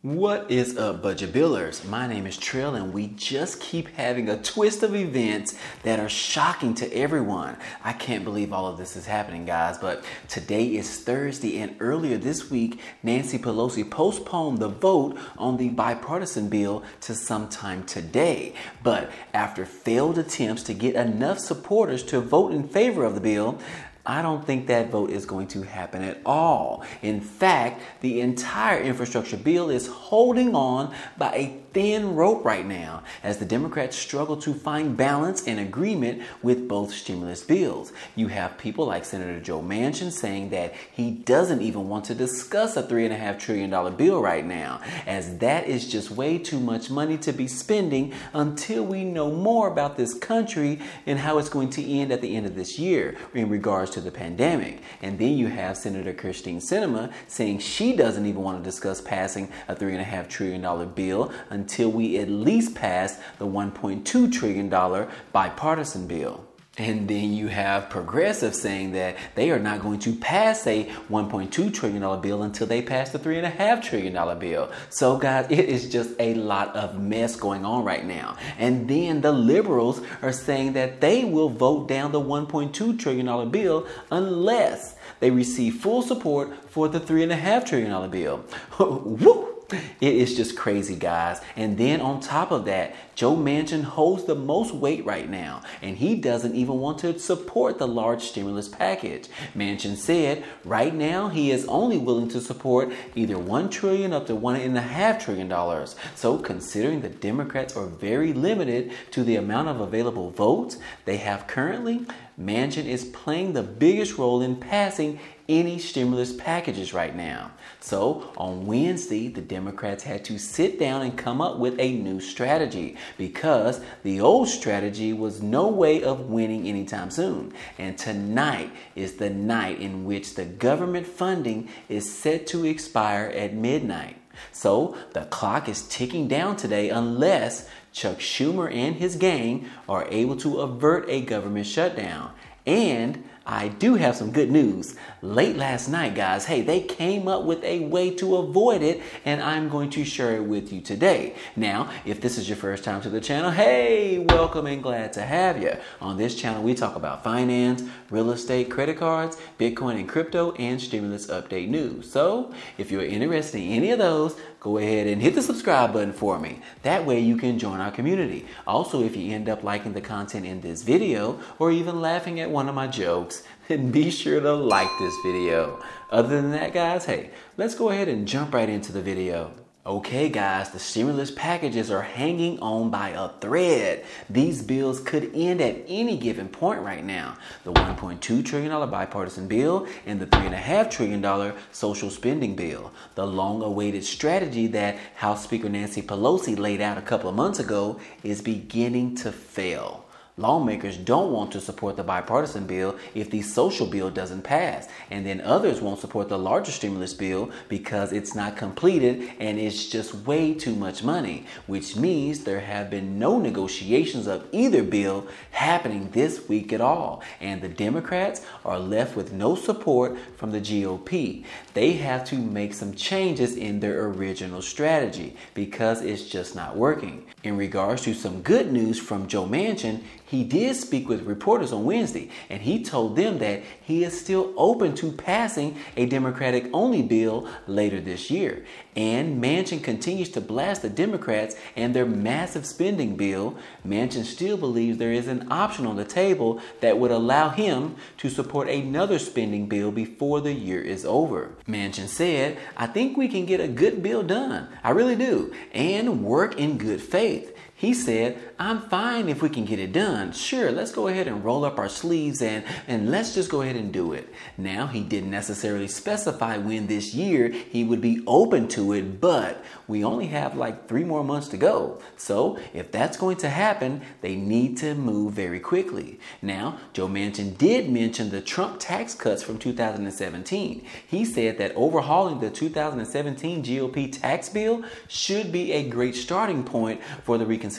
What is up, budget billers? My name is Trill, and we just keep having a twist of events that are shocking to everyone. I can't believe all of this is happening, guys, but today is Thursday, and earlier this week, Nancy Pelosi postponed the vote on the bipartisan bill to sometime today. But after failed attempts to get enough supporters to vote in favor of the bill, I don't think that vote is going to happen at all. In fact, the entire infrastructure bill is holding on by a thin rope right now as the Democrats struggle to find balance and agreement with both stimulus bills. You have people like Senator Joe Manchin saying that he doesn't even want to discuss a $3.5 trillion bill right now, as that is just way too much money to be spending until we know more about this country and how it's going to end at the end of this year in regards to the pandemic. And then you have Senator Christine Sinema saying she doesn't even want to discuss passing a $3.5 trillion bill until we at least pass the $1.2 trillion bipartisan bill. And then you have progressives saying that they are not going to pass a $1.2 trillion bill until they pass the $3.5 trillion bill. So guys, it is just a lot of mess going on right now. And then the liberals are saying that they will vote down the $1.2 trillion bill unless they receive full support for the $3.5 trillion bill. Woo! It is just crazy, guys. And then on top of that, Joe Manchin holds the most weight right now, and he doesn't even want to support the large stimulus package. Manchin said right now he is only willing to support either $1 trillion up to $1.5 trillion. So considering the Democrats are very limited to the amount of available votes they have currently, Manchin is playing the biggest role in passing any stimulus packages right now. So on Wednesday, the Democrats had to sit down and come up with a new strategy because the old strategy was no way of winning anytime soon. And tonight is the night in which the government funding is set to expire at midnight. So the clock is ticking down today unless Chuck Schumer and his gang are able to avert a government shutdown. And I do have some good news. Late last night, guys, they came up with a way to avoid it, and I'm going to share it with you today. Now, if this is your first time to the channel, hey, welcome and glad to have you. On this channel, we talk about finance, real estate, credit cards, Bitcoin and crypto, and stimulus update news. So, if you're interested in any of those, go ahead and hit the subscribe button for me. That way you can join our community. Also, if you end up liking the content in this video or even laughing at one of my jokes, then be sure to like this video. Other than that, guys, let's go ahead and jump right into the video. Okay, guys, the stimulus packages are hanging on by a thread. These bills could end at any given point right now. The $1.2 trillion bipartisan bill and the $3.5 trillion social spending bill. The long-awaited strategy that House Speaker Nancy Pelosi laid out a couple of months ago is beginning to fail. Lawmakers don't want to support the bipartisan bill if the social bill doesn't pass. And then others won't support the larger stimulus bill because it's not completed and it's just way too much money, which means there have been no negotiations of either bill happening this week at all. And the Democrats are left with no support from the GOP. They have to make some changes in their original strategy because it's just not working. In regards to some good news from Joe Manchin, he did speak with reporters on Wednesday, and he told them that he is still open to passing a Democratic-only bill later this year. And Manchin continues to blast the Democrats and their massive spending bill. Manchin still believes there is an option on the table that would allow him to support another spending bill before the year is over. Manchin said, "I think we can get a good bill done. I really do. And work in good faith." He said, "I'm fine if we can get it done. Sure, let's go ahead and roll up our sleeves and let's just go ahead and do it." Now, he didn't necessarily specify when this year he would be open to it, but we only have like 3 more months to go. So if that's going to happen, they need to move very quickly. Now, Joe Manchin did mention the Trump tax cuts from 2017. He said that overhauling the 2017 GOP tax bill should be a great starting point for the reconciliation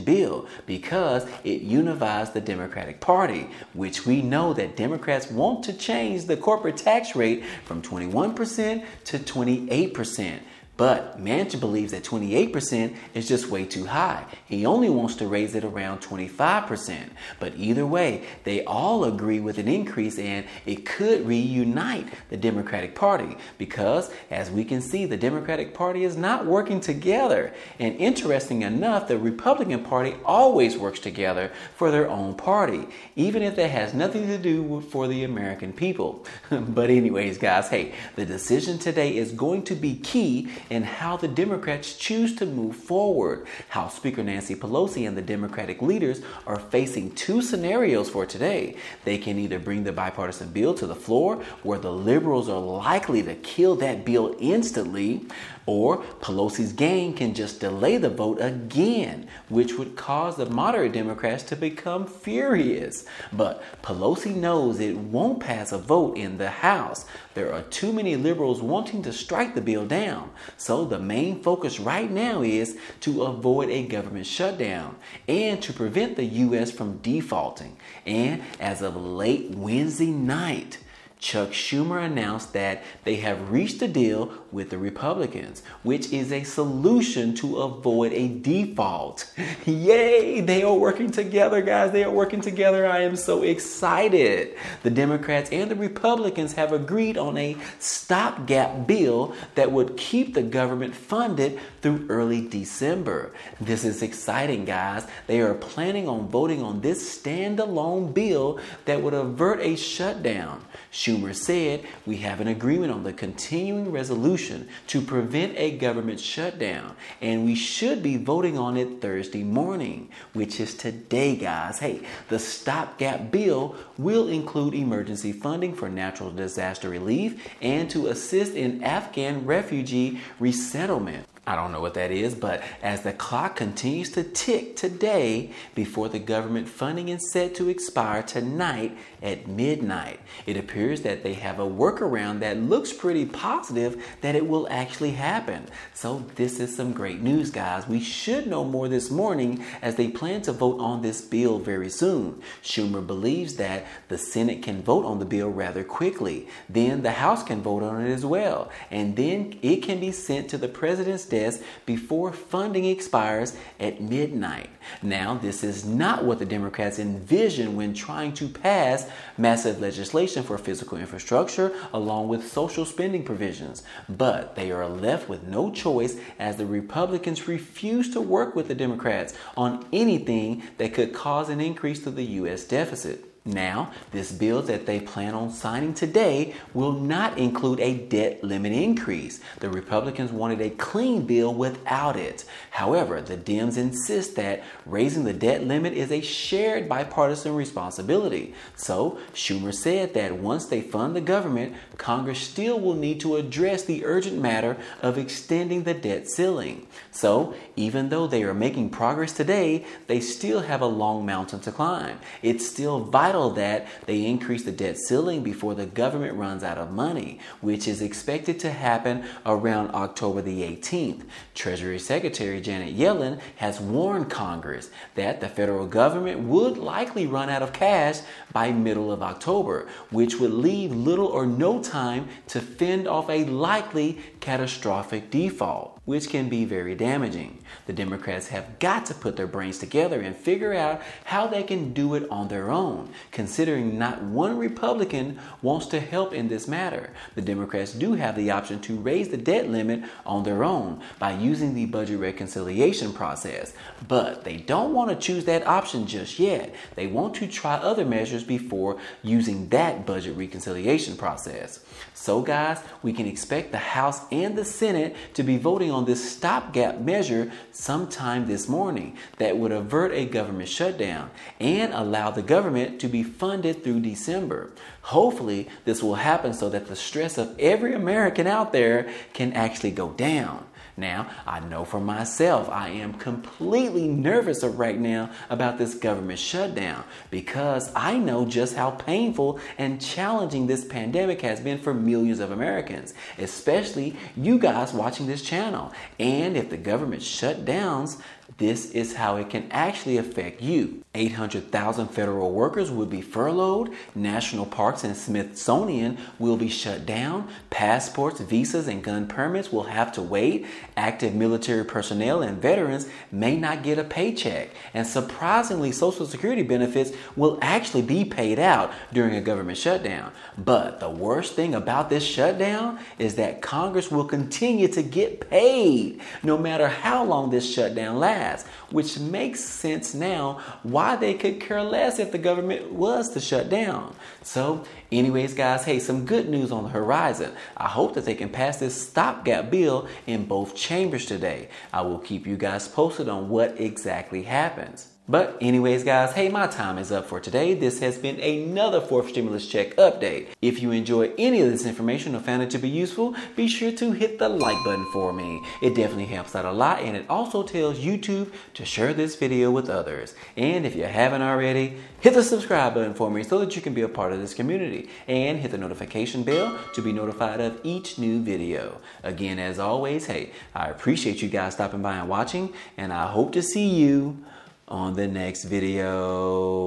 bill because it unifies the Democratic Party, which we know that Democrats want to change the corporate tax rate from 21% to 28%. But Manchin believes that 28% is just way too high. He only wants to raise it around 25%. But either way, they all agree with an increase, and it could reunite the Democratic Party because, as we can see, the Democratic Party is not working together. And interesting enough, the Republican Party always works together for their own party, even if that has nothing to do for the American people. But anyways, guys, hey, the decision today is going to be key in how the Democrats choose to move forward. House Speaker Nancy Pelosi and the Democratic leaders are facing two scenarios for today. They can either bring the bipartisan bill to the floor, where the liberals are likely to kill that bill instantly, or Pelosi's gang can just delay the vote again, which would cause the moderate Democrats to become furious. But Pelosi knows it won't pass a vote in the House. There are too many liberals wanting to strike the bill down. So the main focus right now is to avoid a government shutdown and to prevent the U.S. from defaulting. And as of late Wednesday night, Chuck Schumer announced that they have reached a deal with the Republicans, which is a solution to avoid a default. Yay! They are working together, guys. They are working together. I am so excited. The Democrats and the Republicans have agreed on a stopgap bill that would keep the government funded through early December. This is exciting, guys. They are planning on voting on this standalone bill that would avert a shutdown. Schumer said, "We have an agreement on the continuing resolution to prevent a government shutdown, and we should be voting on it Thursday morning," which is today, guys. Hey, the stopgap bill will include emergency funding for natural disaster relief and to assist in Afghan refugee resettlement. I don't know what that is, but as the clock continues to tick today before the government funding is set to expire tonight at midnight, it appears that they have a workaround that looks pretty positive that it will actually happen. So this is some great news, guys. We should know more this morning as they plan to vote on this bill very soon. Schumer believes that the Senate can vote on the bill rather quickly. Then the House can vote on it as well. And then it can be sent to the president's desk before funding expires at midnight. Now, this is not what the Democrats envisioned when trying to pass massive legislation for physical infrastructure along with social spending provisions. But they are left with no choice as the Republicans refuse to work with the Democrats on anything that could cause an increase to the U.S. deficit. Now, this bill that they plan on signing today will not include a debt limit increase. The Republicans wanted a clean bill without it. However, the Dems insist that raising the debt limit is a shared bipartisan responsibility. So, Schumer said that once they fund the government, Congress still will need to address the urgent matter of extending the debt ceiling. So, even though they are making progress today, they still have a long mountain to climb. It's still vital that they increase the debt ceiling before the government runs out of money, which is expected to happen around October the 18th. Treasury Secretary Janet Yellen has warned Congress that the federal government would likely run out of cash by middle of October, which would leave little or no time to fend off a likely catastrophic default, which can be very damaging. The Democrats have got to put their brains together and figure out how they can do it on their own, considering not one Republican wants to help in this matter. The Democrats do have the option to raise the debt limit on their own by using the budget reconciliation process, but they don't want to choose that option just yet. They want to try other measures before using that budget reconciliation process. So guys, we can expect the House and the Senate to be voting on this stopgap measure sometime this morning that would avert a government shutdown and allow the government to be funded through December. Hopefully, this will happen so that the stress of every American out there can actually go down. Now, I know for myself, I am completely nervous right now about this government shutdown because I know just how painful and challenging this pandemic has been for millions of Americans, especially you guys watching this channel. And if the government shutdowns, This is how it can actually affect you. 800,000 federal workers will be furloughed. National parks and Smithsonian will be shut down. Passports, visas, and gun permits will have to wait. Active military personnel and veterans may not get a paycheck. And surprisingly, Social Security benefits will actually be paid out during a government shutdown. But the worst thing about this shutdown is that Congress will continue to get paid no matter how long this shutdown lasts, which makes sense now why they could care less if the government was to shut down. So anyways, guys, hey, some good news on the horizon. I hope that they can pass this stopgap bill in both chambers today. I will keep you guys posted on what exactly happens. But anyways, guys, hey, my time is up for today. This has been another fourth stimulus check update. If you enjoy any of this information or found it to be useful, be sure to hit the like button for me. It definitely helps out a lot, and it also tells YouTube to share this video with others. And if you haven't already, hit the subscribe button for me so that you can be a part of this community, and hit the notification bell to be notified of each new video. Again, as always, hey, I appreciate you guys stopping by and watching, and I hope to see you on the next video.